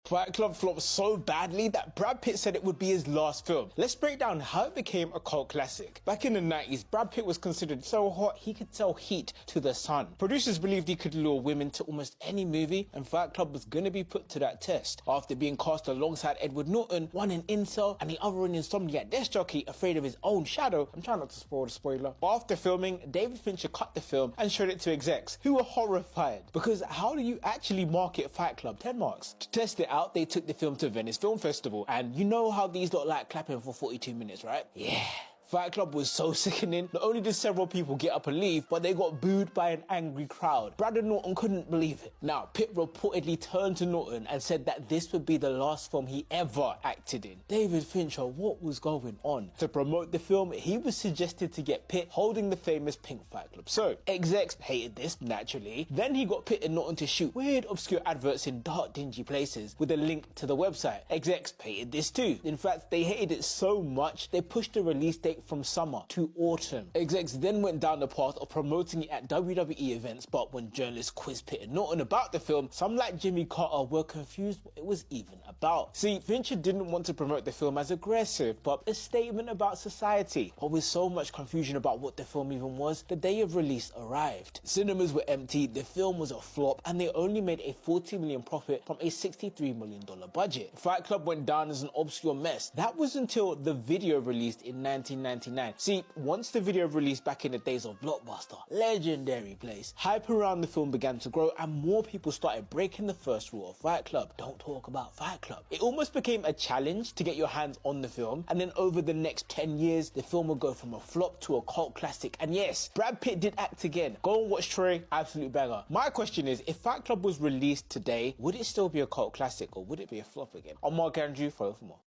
Fight Club flopped so badly that Brad Pitt said it would be his last film. Let's break down how it became a cult classic. Back in the 90s, Brad Pitt was considered so hot he could sell heat to the sun. Producers believed he could lure women to almost any movie, and Fight Club was gonna be put to that test. After being cast alongside Edward Norton, one an incel and the other an insomniac desk jockey afraid of his own shadow, I'm trying not to spoil the spoiler. But after filming, David Fincher cut the film and showed it to execs, who were horrified. Because how do you actually market Fight Club? 10 marks. To test it out, they took the film to Venice Film Festival, and you know how these lot like clapping for 42 minutes, right? Yeah. Fight Club was so sickening. Not only did several people get up and leave, but they got booed by an angry crowd. Brad and Norton couldn't believe it. Now, Pitt reportedly turned to Norton and said that this would be the last film he ever acted in. David Fincher, what was going on? To promote the film, he was suggested to get Pitt holding the famous pink Fight Club. So, execs hated this, naturally. Then he got Pitt and Norton to shoot weird, obscure adverts in dark, dingy places with a link to the website. Execs hated this too. In fact, they hated it so much, they pushed the release date from summer to autumn. Execs then went down the path of promoting it at WWE events, but when journalists quizzed Pitt and Norton about the film, some like Jimmy Carter were confused what it was even about. See, Fincher didn't want to promote the film as aggressive, but a statement about society. But with so much confusion about what the film even was, the day of release arrived. Cinemas were empty, the film was a flop, and they only made a $40 million profit from a $63 million budget. Fight Club went down as an obscure mess. That was until the video released in 1999. See, once the video released back in the days of Blockbuster, legendary place, hype around the film began to grow and more people started breaking the first rule of Fight Club: don't talk about Fight Club. It almost became a challenge to get your hands on the film, and then over the next 10 years, the film would go from a flop to a cult classic. And yes, Brad Pitt did act again. Go and watch Troy, absolute banger. My question is, if Fight Club was released today, would it still be a cult classic or would it be a flop again? I'm Mark Andrew, follow for more.